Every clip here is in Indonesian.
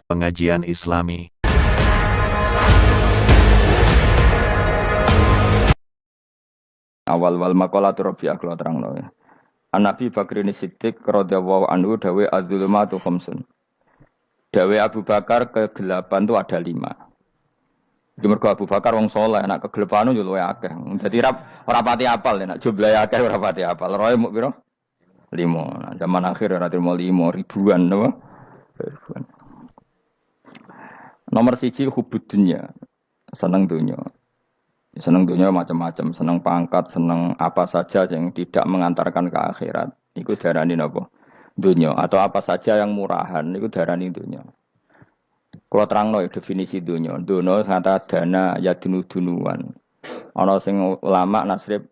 Pengajian Islami. Awal wal maqalatu Rabi'ah kula terangno ya. An-Nabi Bakrin Siddiq radhiyallahu anhu dawe az-zulumatu khamsun. Dawe Abu Bakar kegelapan itu ada 5. Iki mergo Abu Bakar wong saleh, nek kegelapan yo luwih akeh. Dadi ora pati apal nek jumlahe akeh ora pati apal. Roe muk pira? 5. Nah, zaman akhir ora trimo 5 ribuan napa? Ribuan. Nomor 1 hubud dunya. Seneng dunya. Seneng dunia macam-macam, seneng pangkat, seneng apa saja yang tidak mengantarkan ke akhirat. Iku darani napa? Dunia atau apa saja yang murahan iku darani dunia. Kalau terangno definisi dunia. Dunia kata dana ya dunuan. Ana sing ulama nasrib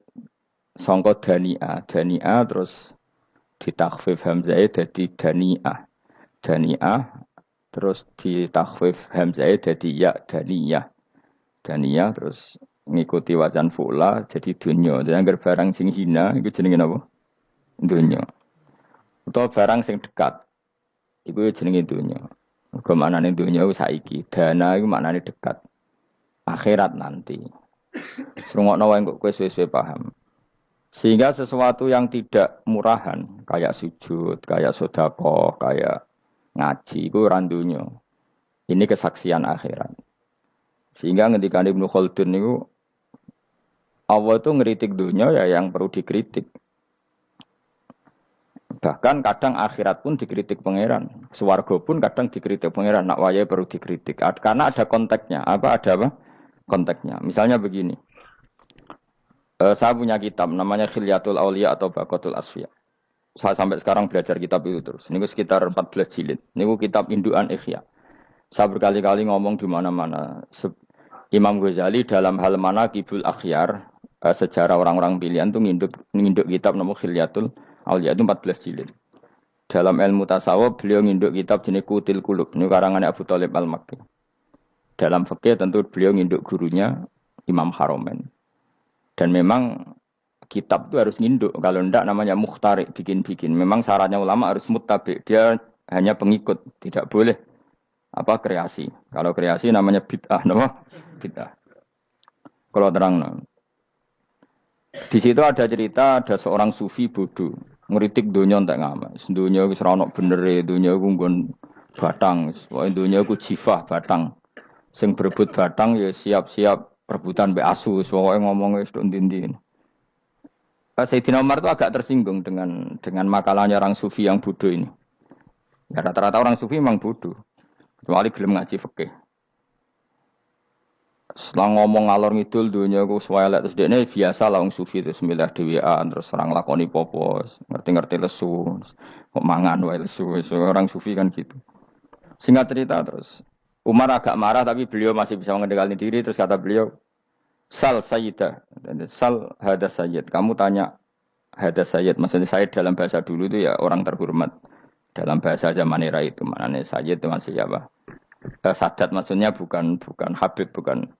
sangka dania, dania terus ditakhfif hamzah dadi daniah. Daniah terus ditakhfif hamzah dadi ya daniyah. Daniyah terus ngikuti wazan fu'la jadi dunya. Jadi anggar barang sing hina itu jenenge apa? Dunya. Utawa barang sing dekat iku jenenge dunya. Mergo maknane dunya saiki, dana iku maknane dekat. Akhirat nanti. Srungokno wae kok kowe suwe-suwe paham. Sehingga sesuatu yang tidak murahan kayak sujud, kayak sedekah, kayak ngaji iku ora dunya. Ini kesaksian akhirat. Sehingga ketika Ibnu Khaldun niku Allah itu ngeritik dunia ya yang perlu dikritik. Bahkan kadang akhirat pun dikritik pangeran. Swarga pun kadang dikritik pangeran. Nak waya perlu dikritik. Karena ada konteksnya. Ada apa? Konteksnya. Misalnya begini. Saya punya kitab namanya Khilyatul Auliya atau Baqatul Asfiya. Saya sampai sekarang belajar kitab itu terus. Ini sekitar 14 jilid. Ini kitab Induan Ikhya. Saya berkali-kali ngomong di mana-mana. Imam Ghazali dalam hal mana Kibul Akhyar, sejarah orang-orang pilihan itu nginduk kitab nama Khilyatul Auliya itu 14 jilid. Dalam ilmu tasawuf beliau nginduk kitab jenis Qutil Qulub, ini karangan Abu Thalib Al-Makki. Dalam fikih tentu beliau nginduk gurunya Imam Haromen. Dan memang kitab itu harus nginduk, kalau tidak namanya mukhtarik, bikin-bikin. Memang syaratnya ulama harus muttabi, dia hanya pengikut, tidak boleh kreasi. Kalau kreasi namanya bid'ah, bid'ah. Kalau terang, di situ ada cerita ada seorang sufi bodoh ngeritik dunia entek ngamal. Dunia wis ora ono benere, dunia ku nggon batang, pokoke dunia ku jifah batang. Sing berebut batang ya siap-siap rebutan mbek asu, pokoke ngomong wis tok ndi-ndi. Sayyidina Umar itu agak tersinggung dengan makalahnya orang sufi yang bodoh ini. Ya rata-rata orang sufi memang bodoh. Kecuali gelem ngaji fikih. Setelah ngomong ngalor ngidul dunia ku swelek terus dekne biasa lah wong sufi terus milah dhewean terus orang lakoni popo, ngerti-ngerti lesu, kok mangan wae lesu, orang sufi kan gitu. Singkat cerita terus Umar agak marah tapi beliau masih bisa mengendalikan diri terus kata beliau, "Sal sayyidah." Sal hadas sayyid. Kamu tanya hadas sayyid, maksudnya sayyid dalam bahasa dulu itu ya orang terhormat. Dalam bahasa zaman era itu maknanya sayyid itu masih apa? Sadat maksudnya bukan Habib, bukan.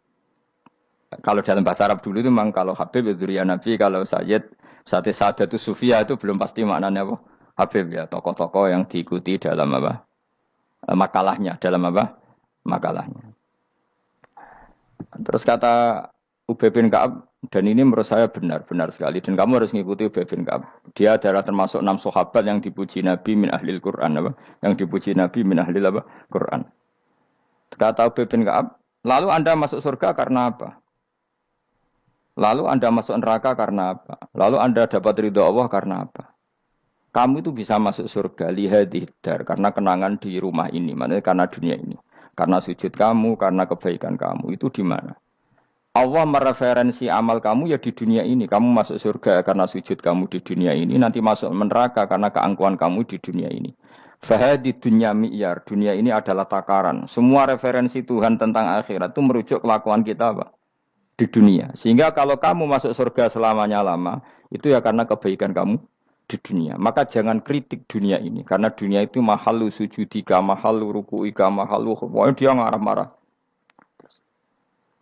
Kalau dalam bahasa Arab dulu itu memang kalau Habib itu ya Nabi, kalau Sayyid Sadat itu Sufia itu belum pasti maknanya apa? Habib ya, tokoh-tokoh yang diikuti dalam apa? Makalahnya, dalam apa? Makalahnya. Terus kata Ubay bin Ka'ab, dan ini menurut saya benar sekali, dan kamu harus mengikuti Ubay bin Ka'ab. Dia adalah termasuk 6 sahabat yang dipuji Nabi min ahlil Quran, apa? Yang dipuji Nabi min ahlil apa? Quran. Kata Ubay bin Ka'ab, lalu Anda masuk surga karena apa? Lalu Anda masuk neraka karena apa? Lalu Anda dapat ridho Allah karena apa? Kamu itu bisa masuk surga lihadidar karena kenangan di rumah ini, maksudnya karena dunia ini. Karena sujud kamu, karena kebaikan kamu. Itu di mana? Allah mereferensi amal kamu ya di dunia ini. Kamu masuk surga karena sujud kamu di dunia ini. Nanti masuk neraka karena keangkuhan kamu di dunia ini. Fahadi dunya mi'yar. Dunia ini adalah takaran. Semua referensi Tuhan tentang akhirat itu merujuk kelakuan kita apa? Di dunia. Sehingga kalau kamu masuk surga selamanya lama, itu ya karena kebaikan kamu di dunia. Maka jangan kritik dunia ini. Karena dunia itu mahalu sujudika, mahalu ruku'ika, mahalu pokoknya dia ngarah-marah.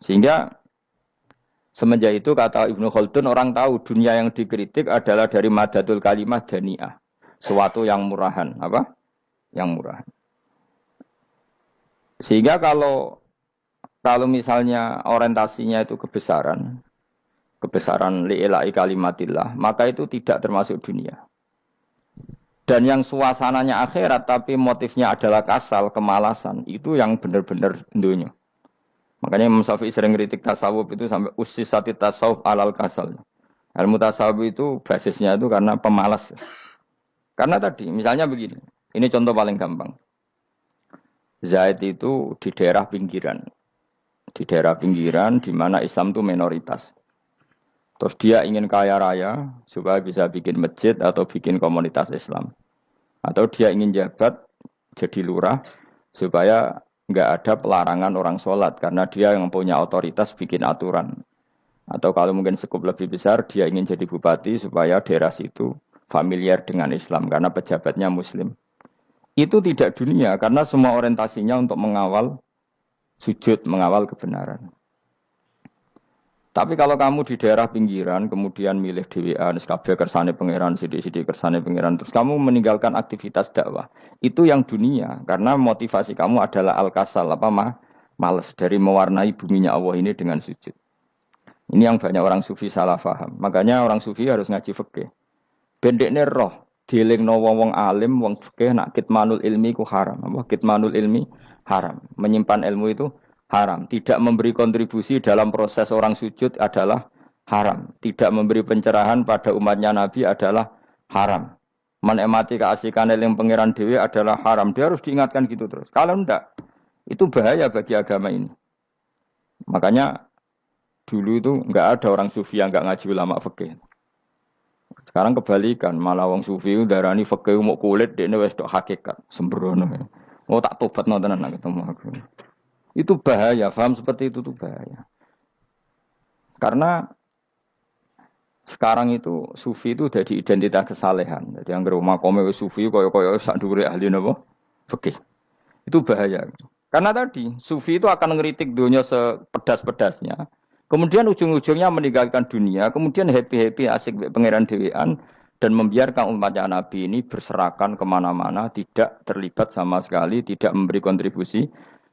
Sehingga semenjak itu kata Ibnu Khaldun, orang tahu dunia yang dikritik adalah dari madatul kalimah dani'ah. Suatu yang murahan. Apa? Yang murahan. Sehingga kalau misalnya orientasinya itu kebesaran li'ilai kalimatillah, maka itu tidak termasuk dunia. Dan yang suasananya akhirat tapi motifnya adalah kasal, kemalasan, itu yang benar-benar dunia. Makanya Imam Syafi'i sering kritik tasawuf itu sampai usisati tasawuf alal kasal. Ilmu tasawuf itu basisnya itu karena pemalas. Karena tadi, misalnya begini, ini contoh paling gampang. Zaid itu di daerah pinggiran. Di daerah pinggiran di mana Islam itu minoritas. Terus dia ingin kaya raya supaya bisa bikin masjid atau bikin komunitas Islam. Atau dia ingin jabat jadi lurah supaya nggak ada pelarangan orang sholat karena dia yang punya otoritas bikin aturan. Atau kalau mungkin skup lebih besar dia ingin jadi bupati supaya daerah situ familiar dengan Islam karena pejabatnya Muslim. Itu tidak dunia karena semua orientasinya untuk mengawal sujud, mengawal kebenaran. Tapi kalau kamu di daerah pinggiran, kemudian milih DWA, kabeh kersane pangeran, sidik-sidik kersane pangeran, terus kamu meninggalkan aktivitas dakwah, itu yang dunia, karena motivasi kamu adalah al-kasal, males dari mewarnai buminya Allah ini dengan sujud. Ini yang banyak orang sufi salah paham. Makanya orang sufi harus ngaji fikih. Bendekne roh, dielingno wong alim, wong fikih, nak kitmanul ilmi ku haram. Kitmanul ilmi haram. Menyimpan ilmu itu haram. Tidak memberi kontribusi dalam proses orang sujud adalah haram. Tidak memberi pencerahan pada umatnya Nabi adalah haram. Menikmati keasikan eling pangeran dewi adalah haram. Dia harus diingatkan gitu terus. Kalau enggak, itu bahaya bagi agama ini. Makanya dulu itu enggak ada orang sufi yang enggak ngaji ulama fikih. Sekarang kebalikan, malah wong sufi darani fikih mau kulit dekne wis tok hakikat, sembrono. Oh tak tobatno tenan ketemu aku. Itu bahaya, paham seperti itu tuh bahaya. Karena sekarang itu sufi itu jadi identitas kesalehan. Jadi yang rumah kome sufi koyo-koyo sak dhuwure ahli napa? Fikih. Itu bahaya. Karena tadi sufi itu akan ngeritik dunia sepedas-pedasnya. Kemudian ujung-ujungnya meninggalkan dunia, kemudian happy-happy asik pangeran dewean dan membiarkan umatnya Nabi ini berserakan kemana-mana, tidak terlibat sama sekali, tidak memberi kontribusi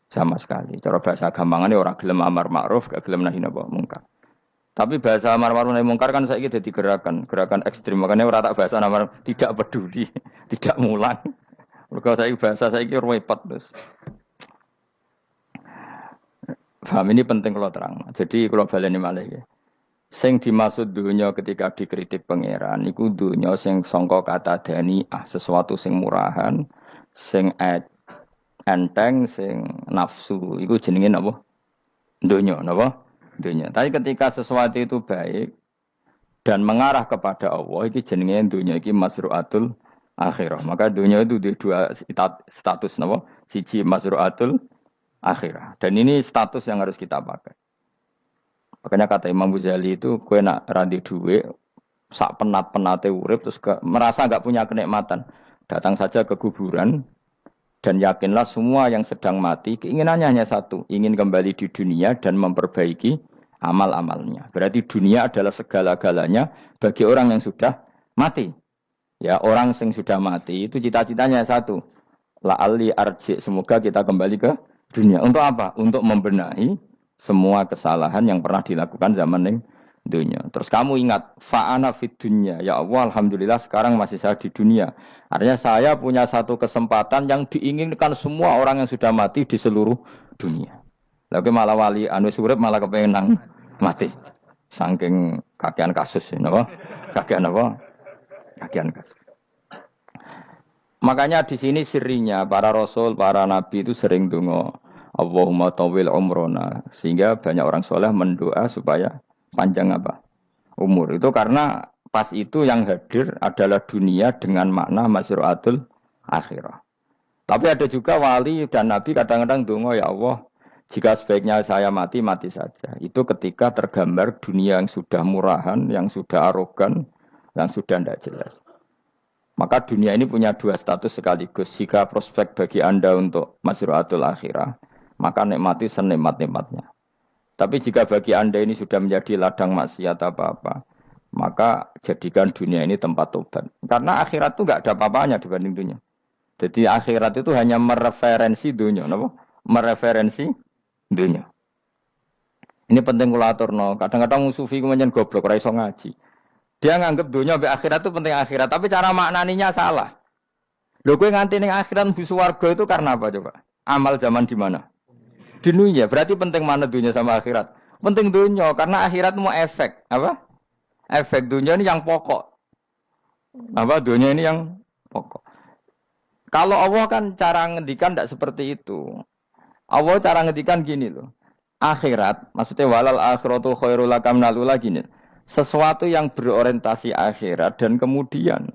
sama sekali. Cara bahasa gampangannya orang gelem amar ma'ruf, gak gelem nahi mungkar. Tapi bahasa amar ma'ruf nahi mungkar kan saiki dadi gerakan ekstrim. Makanya ora tak bahasa amar tidak peduli, tidak mulang. Mergo saiki bahasa saiki repot terus. Paham ini penting kalau terang. Jadi kalau baleni malih ya. Sing dimaksud dunia ketika dikritik pangeran iku dunia sing sangka kata dani'ah, sesuatu sing murahan, sing enteng, sing nafsu. Iku jenenge napa? Dunia, napa? Dunia. Tapi ketika sesuatu itu baik dan mengarah kepada Allah, iki jenenge dunia iki masru'atul akhirah. Maka dunia itu dua status napa? Siji masru'atul akhirah. Dan ini status yang harus kita pakai. Makanya kata Imam Ghazali itu, kue nak randi duwe, sak penat-penate urip, terus merasa nggak punya kenikmatan. Datang saja ke kuburan, dan yakinlah semua yang sedang mati, keinginannya hanya satu, ingin kembali di dunia dan memperbaiki amal-amalnya. Berarti dunia adalah segala-galanya bagi orang yang sudah mati. Ya, orang yang sudah mati itu cita-citanya satu. La'alli arji, semoga kita kembali ke dunia. Untuk apa? Untuk membenahi semua kesalahan yang pernah dilakukan zaman yang dunia. Terus kamu ingat, fa'ana fid dunya. Ya Allah, alhamdulillah sekarang masih saya di dunia. Artinya saya punya satu kesempatan yang diinginkan semua orang yang sudah mati di seluruh dunia. Lalu malah wali anu surip malah kepengen mati. Saking kakean kasus ini, apa? Kakean apa? Kakean kasus. Makanya di sini sirinya para rasul, para nabi itu sering donga Allahumma tawil umrona, sehingga banyak orang soleh mendoa supaya panjang apa? Umur. Itu karena pas itu yang hadir adalah dunia dengan makna masru'atul akhirah. Tapi ada juga wali dan nabi kadang-kadang donga, ya Allah, jika sebaiknya saya mati, mati saja. Itu ketika tergambar dunia yang sudah murahan, yang sudah arogan, yang sudah tidak jelas. Maka dunia ini punya dua status sekaligus. Jika prospek bagi Anda untuk masru'atul akhirah, maka nikmati senikmat-nikmatnya. Tapi jika bagi Anda ini sudah menjadi ladang maksiat apa-apa, maka jadikan dunia ini tempat tobat. Karena akhirat itu enggak ada apa-apanya dibanding dunia. Jadi akhirat itu hanya mereferensi dunia. Kenapa? mereferensi dunia. Ini penting kula aturno. Kadang-kadang sufi ku menyen goblok ora iso ngaji. Dia nganggep dunia mbek akhirat itu penting akhirat, tapi cara maknaninya salah. Lho kowe nganti ning akhirat mlebu swarga itu karena apa coba? Amal zaman di mana? Di dunia. Berarti penting mana dunia sama akhirat? Penting dunia karena akhirat mau efek, apa? Efek dunia ini yang pokok. Apa dunia ini yang pokok. Kalau Allah kan cara ngendikan tidak seperti itu. Allah cara ngendikan gini loh. Akhirat, maksudnya walal akhiratu khairul lakam nalula gini. Sesuatu yang berorientasi akhirat dan kemudian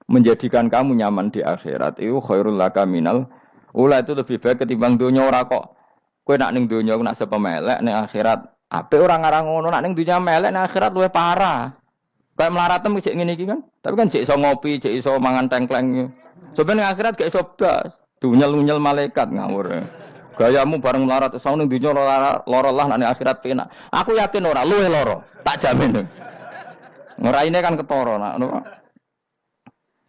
menjadikan kamu nyaman di akhirat itu khairul lakam minal ula itu lebih baik ketimbang dunia ora kok. Kowe nak ning dunia nak sepemelek ning akhirat apik ora ngarang ngono nak ning dunia melek ning akhirat luwih parah. Kayak melaratem cek ngene iki kan. Tapi kan cek iso ngopi, cek iso mangan tengkleng. Sebenarnya akhirat gak iso blas. Dunyel-unyel malaikat ngawur. Gayamu bareng melarat iso ning dunya lara lah nek akhirat penak. Aku yakin ora luwih lara, tak jamin. Ngeraine kan ketara nak ngono.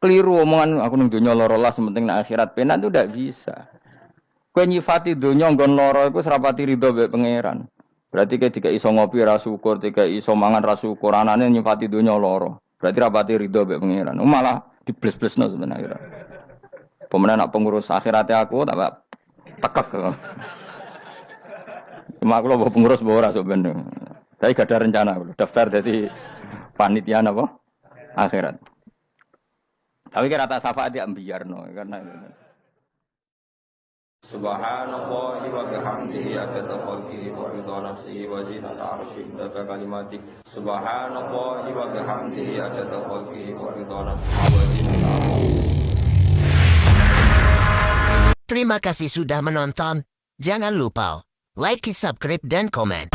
Keliru omongan aku ning dunya lara lah sementing nek akhirat penak itu ndak bisa. Kowe nyifati dunya nggon lara iku serapati ridho mbek pangeran. Berarti ketika iso ngopi ra syukur, ketika iso mangan ra syukur, anane nyifati dunya lara. Berarti rapati ridho mbek pangeran. Malah dibles-blesno sebenarnya. Pemenang nak pengurus akhiratnya aku tak tekek. Cuma aku lo pengurus ora sebenarnya. Tapi gak ada rencana daftar jadi panitia apa? Akhirat. Tapi kira tak syafaat ya ambiarno karena Subhanallah wa bihamdihi adada khalqihi wa ridha nafsihi wa zinata arsyihi wa kalimatih. Subhanallah wa bihamdihi adada khalqihi wa ridha nafsihi wa zinata arsyihi. Terima kasih sudah menonton. Jangan lupa like, subscribe dan komen.